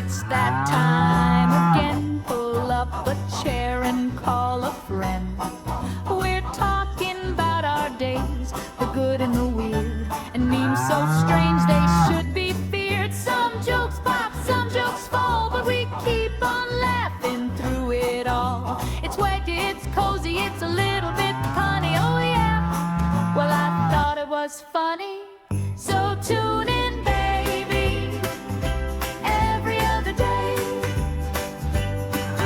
It's that time again. Pull up a chair and call a friend. We're talking about our days, the good and the weird, and memes so strange they should be feared. Some jokes pop, some jokes fall, but we keep on laughing through it all. It's wacky, it's cozy, it's a little bit punny, oh yeah. Well, I thought it was funny, so tune in, baby, every other day.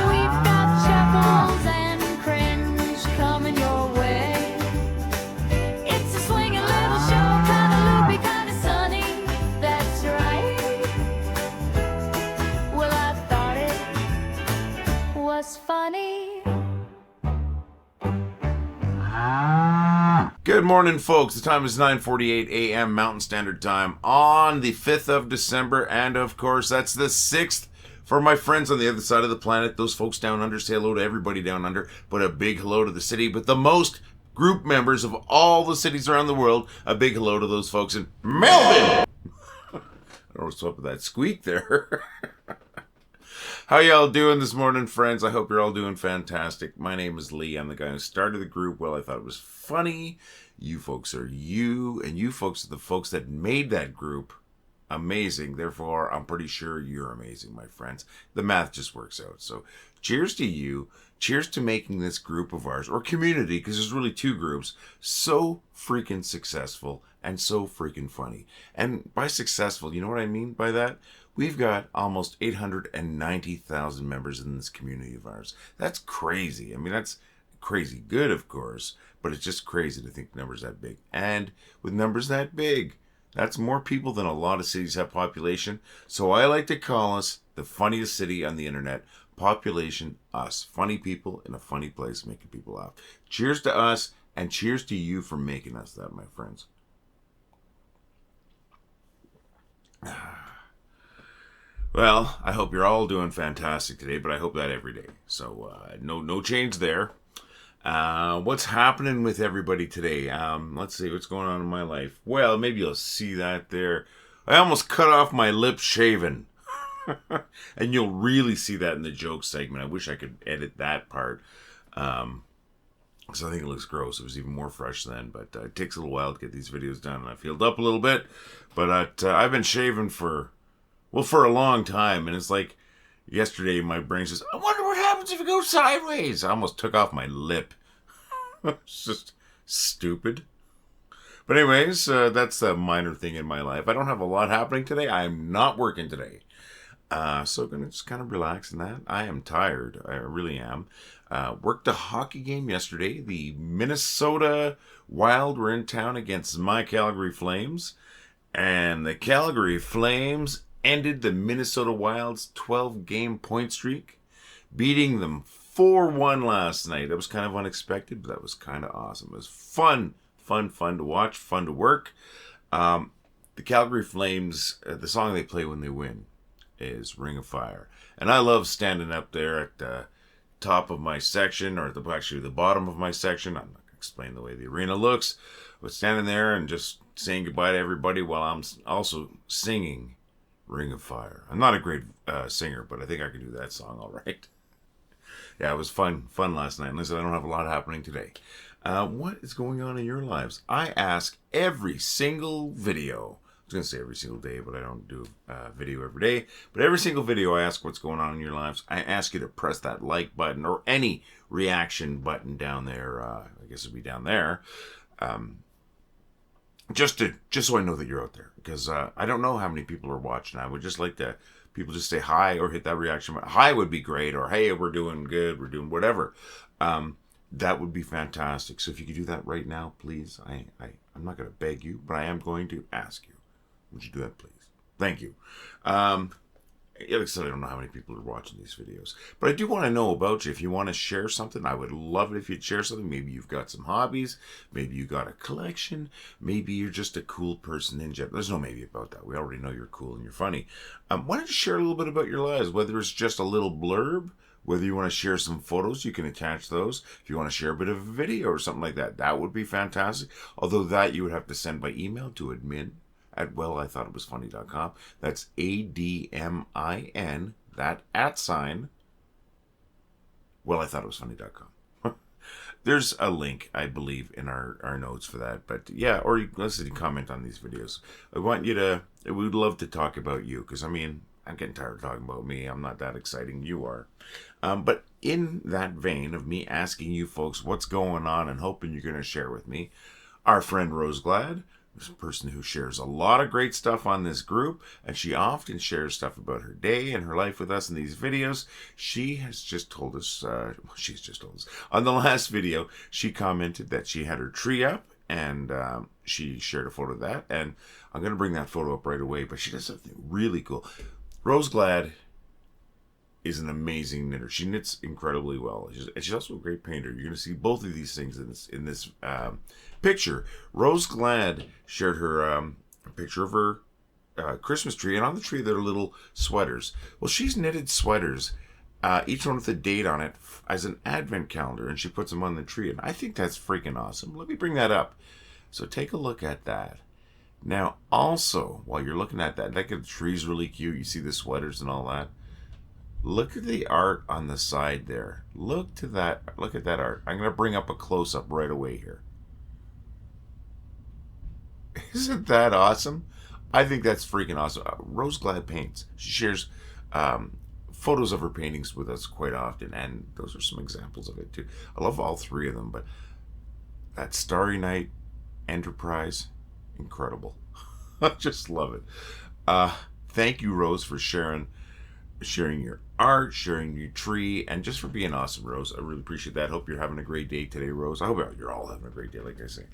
We've got chuckles and cringe coming your way. It's a swinging little show, kinda loopy, kinda sunny, that's right. Well, I thought it was funny. Good morning, folks. The time is 9:48 a.m. Mountain Standard Time on the 5th of December, and of course, that's the 6th for my friends on the other side of the planet. Those folks down under, say hello to everybody down under, but a big hello to the city with the most group members of all the cities around the world. A big hello to those folks in Melbourne. I don't know what's up with that squeak there. How y'all doing this morning, friends? I hope you're all doing fantastic. My name is Lee. I'm the guy who started the group. Well, I thought it was funny. You folks are you, and you folks are the folks that made that group amazing. Therefore, I'm pretty sure you're amazing, my friends. The math just works out. So cheers to you. Cheers to making this group of ours, or community, because there's really two groups, so freaking successful and so freaking funny. And by successful, you know what I mean by that? We've got almost 890,000 members in this community of ours. That's crazy. I mean, that's crazy good, of course, but it's just crazy to think numbers that big. And with numbers that big, that's more people than a lot of cities have population. So I like to call us the funniest city on the internet. Population, us. Funny people in a funny place making people laugh. Cheers to us, and cheers to you for making us that, my friends. Well, I hope you're all doing fantastic today, but I hope that every day. So no change there. What's happening with everybody today? Let's see what's going on in my life. Well, maybe you'll see that there. I almost cut off my lip shaving. And you'll really see that in the joke segment. I wish I could edit that part. Because I think it looks gross. It was even more fresh then, but it takes a little while to get these videos done. And I've healed up a little bit, but I've been shaving for a long time. And it's like yesterday my brain says, I wonder what happens if it goes sideways. I almost took off my lip. It's just stupid. But anyways, that's a minor thing in my life. I don't have a lot happening today. I'm not working today. So gonna just kind of relax in that. I am tired. I really am. Worked a hockey game yesterday. The Minnesota Wild were in town against my Calgary Flames. And the Calgary Flames ended the Minnesota Wild's 12-game point streak, beating them 4-1 last night. That was kind of unexpected, but that was kind of awesome. It was fun to watch, fun to work. The Calgary Flames, the song they play when they win is Ring of Fire. And I love standing up there at the top of my section, or actually the bottom of my section. I'm not going to explain the way the arena looks, but standing there and just saying goodbye to everybody while I'm also singing Ring of Fire. I'm not a great singer, but I think I can do that song all right. Yeah, it was fun last night. And listen, I don't have a lot happening today. What is going on in your lives? I ask every single video. I was going to say every single day, but I don't do a video every day. But every single video I ask what's going on in your lives. I ask you to press that like button or any reaction button down there. I guess it'll be down there. Just so I know that you're out there. Because I don't know how many people are watching. I would just like to people just say hi or hit that reaction button. Hi would be great. Or hey, we're doing good. We're doing whatever. That would be fantastic. So if you could do that right now, please. I'm not going to beg you, but I am going to ask you. Would you do that, please? Thank you. Like I said, I don't know how many people are watching these videos, but I do want to know about you. If you want to share something, I would love it if you'd share something. Maybe you've got some hobbies. Maybe you got a collection. Maybe you're just a cool person in general. There's no maybe about that. We already know you're cool and you're funny. Why don't you share a little bit about your lives, whether it's just a little blurb, whether you want to share some photos, you can attach those. If you want to share a bit of a video or something like that, that would be fantastic. Although that you would have to send by email to at wellithoughitwasfunny.com. That's ADMIN, that @ sign, wellithoughitwasfunny.com. There's a link, I believe, in our notes for that. But yeah, or you can listen and comment on these videos. We'd love to talk about you, because I mean, I'm getting tired of talking about me. I'm not that exciting. You are. But in that vein of me asking you folks what's going on and hoping you're going to share with me, our friend Rose Glad, is a person who shares a lot of great stuff on this group, and she often shares stuff about her day and her life with us in these videos. She has just told us, on the last video, she commented that she had her tree up, and she shared a photo of that, and I'm going to bring that photo up right away, but she does something really cool. Rose Glad is an amazing knitter. She knits incredibly well. She's also a great painter. You're going to see both of these things in this picture. Rose Glad shared her a picture of her Christmas tree, and on the tree there are little sweaters. Well, she's knitted sweaters, each one with a date on it, as an advent calendar, and she puts them on the tree, and I think that's freaking awesome. Let me bring that up. So take a look at that. Now, also, while you're looking at that, the tree's really cute. You see the sweaters and all that. Look at the art on the side there. Look at that art. I'm going to bring up a close-up right away here. Isn't that awesome? I think that's freaking awesome. Rose Glad paints. She shares photos of her paintings with us quite often, and those are some examples of it too. I love all three of them, but that Starry Night Enterprise, incredible. I just love it. Thank you, Rose, for sharing your art, sharing your tree, and just for being awesome, Rose. I really appreciate that. Hope you're having a great day today, Rose. I hope you're all having a great day, like I say.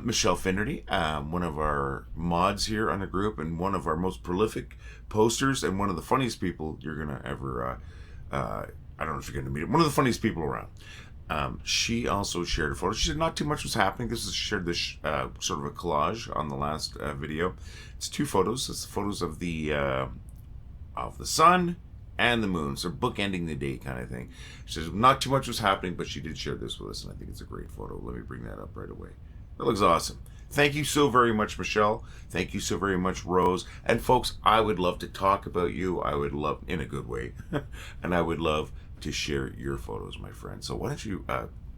Michelle Finnerty, one of our mods here on the group, and one of our most prolific posters, and one of the funniest people you're gonna ever I don't know if you're gonna meet him. One of the funniest people around. She also shared a photo. She said not too much was happening. She shared this sort of a collage on the last video. It's two photos. It's the photos of the sun and the moon, so bookending the day kind of thing. She says not too much was happening, but she did share this with us, and I think it's a great photo. Let me bring that up right away. That looks awesome. Thank you so very much, Michelle. Thank you so very much, Rose. And folks, I would love to talk about you. I would love, in a good way, and I would love to share your photos, my friend. So why don't you,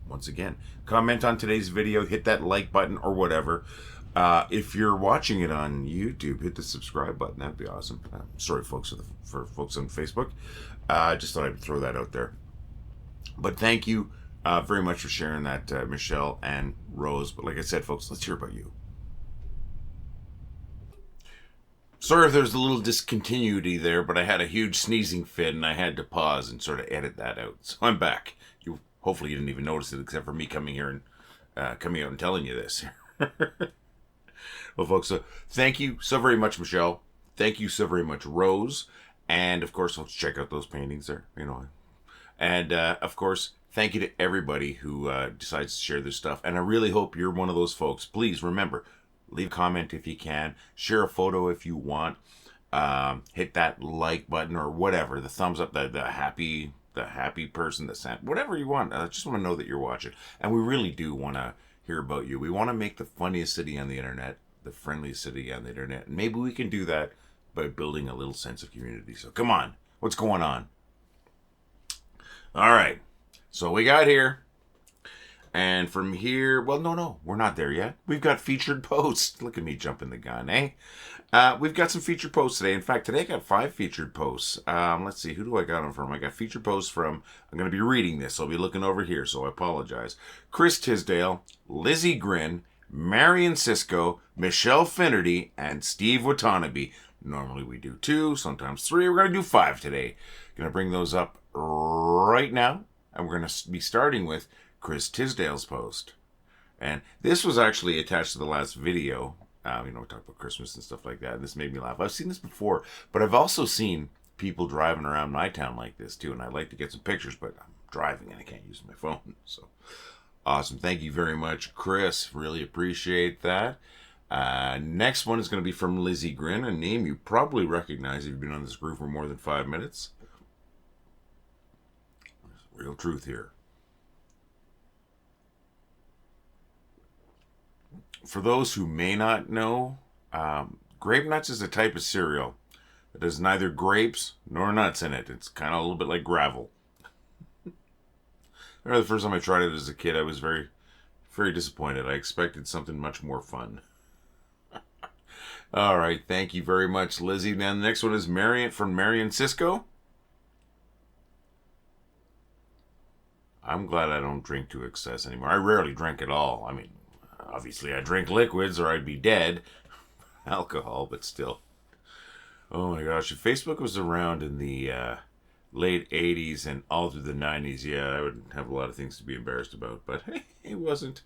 once again, comment on today's video, hit that like button or whatever. If you're watching it on YouTube, hit the subscribe button. That'd be awesome. Sorry, folks, for folks on Facebook. Just thought I'd throw that out there. But thank you very much for sharing that, Michelle and Rose. But like I said, folks, let's hear about you. Sorry if there's a little discontinuity there, but I had a huge sneezing fit and I had to pause and sort of edit that out. So I'm back. Hopefully you didn't even notice it, except for me coming here and coming out and telling you this. Well, folks, so thank you so very much, Michelle. Thank you so very much, Rose. And, of course, let's check out those paintings there, you know. And, of course, thank you to everybody who decides to share this stuff. And I really hope you're one of those folks. Please remember, leave a comment if you can. Share a photo if you want. Hit that like button or whatever. The thumbs up, the happy person, whatever you want. I just want to know that you're watching. And we really do want to hear about you. We want to make the funniest city on the internet, the friendliest city on the internet. And maybe we can do that by building a little sense of community. So come on, what's going on? All right, so we got here, and from here, well, no, we're not there yet. We've got featured posts. Look at me jumping the gun, eh? We've got some featured posts today. In fact, today I got 5 featured posts. Let's see, who do I got them from? I got featured posts from, I'm going to be reading this, so I'll be looking over here, so I apologize. Chris Tisdale, Lizzie Grin, Marion Cisco, Michelle Finnerty, and Steve Watanabe. Normally we do 2, sometimes 3. We're going to do 5 today. Going to bring those up right now, and we're going to be starting with Chris Tisdale's post. And this was actually attached to the last video. We talk about Christmas and stuff like that, and this made me laugh. I've seen this before, but I've also seen people driving around my town like this too, and I'd like to get some pictures, but I'm driving and I can't use my phone. So awesome. Thank you very much, Chris. Really appreciate that. Next one is going to be from Lizzie Grin, a name you probably recognize if you've been on this group for more than 5 minutes. There's real truth here. For those who may not know Grape nuts is a type of cereal that has neither grapes nor nuts in it. It's kind of a little bit like gravel. I remember the first time I tried it as a kid, I was very, very disappointed. I expected something much more fun. All right, thank you very much, Lizzie. Now the next one is Marion from Marion Cisco. I'm glad I don't drink to excess anymore. I rarely drink at all. I mean, obviously I drink liquids or I'd be dead. Alcohol, but still. Oh my gosh, if Facebook was around in the late 80s and all through the 90s, yeah, I would have a lot of things to be embarrassed about, but hey, it wasn't.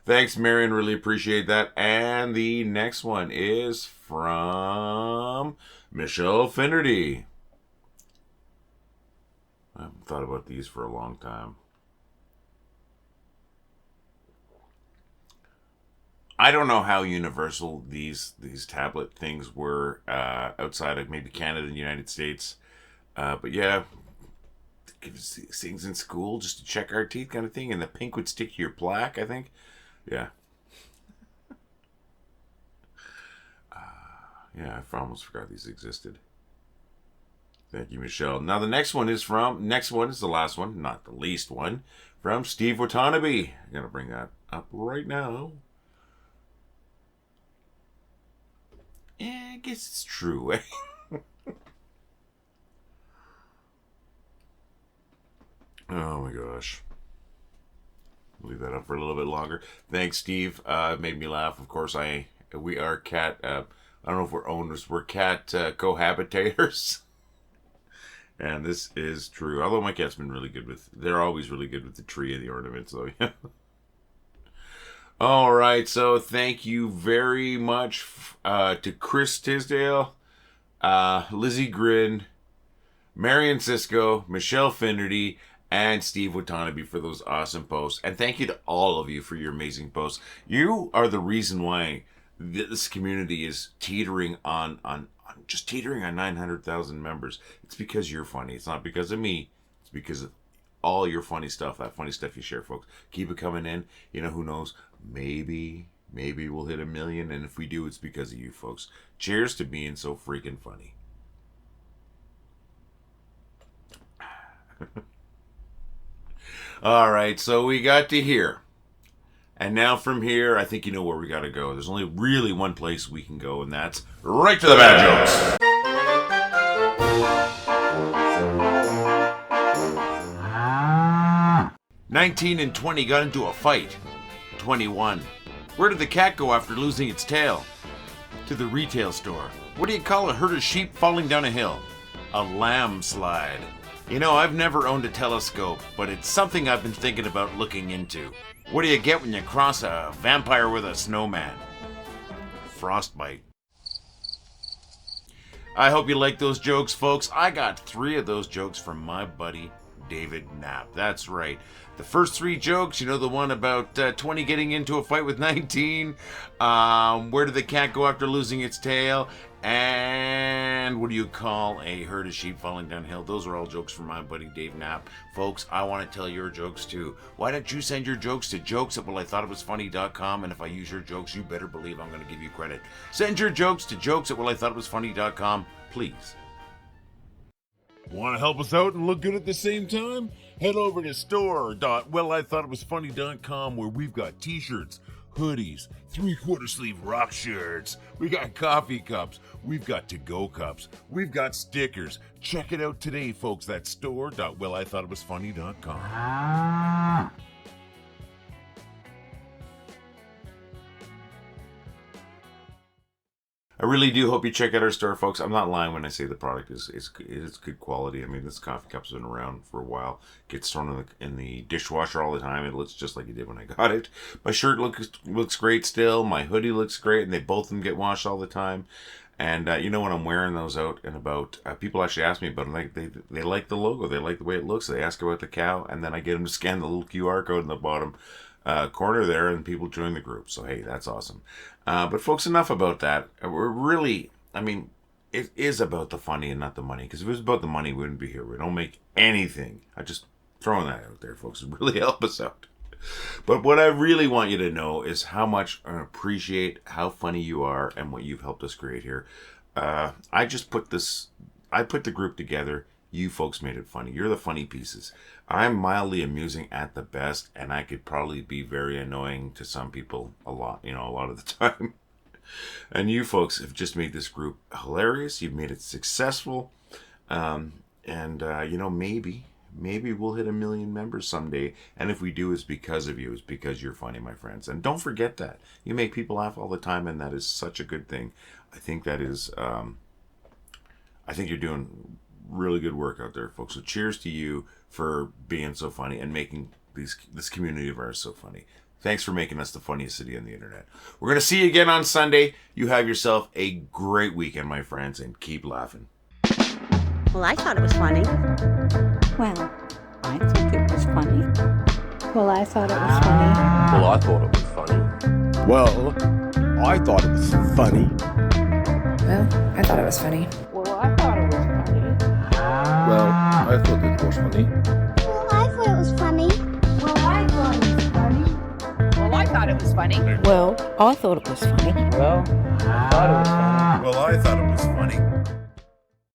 Thanks, Marion. Really appreciate that. And the next one is from Michelle Finnerty. I haven't thought about these for a long time. I don't know how universal these tablet things were outside of maybe Canada and the United States. But yeah, give us these things in school just to check our teeth kind of thing. And the pink would stick to your plaque, I think. Yeah. Yeah, I almost forgot these existed. Thank you, Michelle. Now the next one is the last one, not the least one, from Steve Watanabe. I'm going to bring that up right now. Yeah, I guess it's true. Oh my gosh. Leave that up for a little bit longer. Thanks, Steve. Made me laugh. Of course, we are cat. I don't know if we're owners. We're cat cohabitators. And this is true. Although my cat's been really good they're always really good with the tree and the ornaments. So yeah. All right. So thank you very much to Chris Tisdale, Lizzie Grin, Marion Cisco, Michelle Finnerty, and Steve Watanabe for those awesome posts. And thank you to all of you for your amazing posts. You are the reason why this community is teetering on 900,000 members. It's because you're funny. It's not because of me. It's because of all your funny stuff. That funny stuff you share, folks. Keep it coming in. You know, who knows? Maybe we'll hit 1 million. And if we do, it's because of you, folks. Cheers to being so freaking funny. All right, so we got to here. And now from here, I think you know where we got to go. There's only really one place we can go, and that's right to the bad jokes. 19 and 20 got into a fight. 21. Where did the cat go after losing its tail? To the retail store. What do you call a herd of sheep falling down a hill? A landslide. You know, I've never owned a telescope, but it's something I've been thinking about looking into. What do you get when you cross a vampire with a snowman? Frostbite. I hope you like those jokes, folks. I got 3 of those jokes from my buddy David Knapp. That's right. The first 3 jokes, you know, the one about 20 getting into a fight with 19, where did the cat go after losing its tail, and what do you call a herd of sheep falling downhill? Those are all jokes from my buddy Dave Knapp. Folks, I want to tell your jokes too. Why don't you send your jokes to jokes@wellithoughitwasfunny.com, and if I use your jokes, you better believe I'm going to give you credit. Send your jokes to jokes@wellithoughitwasfunny.com, please. Want to help us out and look good at the same time? Head over to store.wellithoughitwasfunny.com, where we've got t-shirts, hoodies, 3/4 sleeve rock shirts. We got coffee cups. We've got to-go cups. We've got stickers. Check it out today, folks. That's store.wellithoughitwasfunny.com. I really do hope you check out our store, folks. I'm not lying when I say the product is good quality. I mean, this coffee cup's been around for a while. Gets thrown in the dishwasher all the time. It looks just like it did when I got it. My shirt looks great still. My hoodie looks great, and both of them get washed all the time. And you know, when I'm wearing those out and about, people actually ask me about them. Like they like the logo. They like the way it looks. They ask about the cow, and then I get them to scan the little QR code in the bottom corner there, and people join the group. So hey, that's awesome. But folks, enough about that. We're really, I mean, it is about the funny and not the money. Because if it was about the money, we wouldn't be here. We don't make anything. I just throwing that out there, folks. It really help us out. But what I really want you to know is how much I appreciate how funny you are and what you've helped us create here. I put the group together. You folks made it funny. You're the funny pieces. I'm mildly amusing at the best, and I could probably be very annoying to some people a lot of the time. And you folks have just made this group hilarious. You've made it successful. Maybe we'll hit 1 million members someday. And if we do, it's because of you. It's because you're funny, my friends. And don't forget that. You make people laugh all the time, and that is such a good thing. I think that is, I think you're doing really good work out there, folks. So cheers to you for being so funny and making this community of ours so funny. Thanks for making us the funniest city on the internet. We're going to see you again on Sunday. You have yourself a great weekend, my friends, and keep laughing. Well, I thought it was funny. Well, I think it was funny. Well, I thought it was funny. Well, I thought it was funny. Well, I thought it was funny. Well, I thought it was funny. Well, I thought it was funny. Well, I thought it was funny. Well, I thought it was funny. Well, I thought it was funny. Well, I thought it was funny. Well, I thought it was funny. Well, I thought it was funny. Well, I thought it was funny.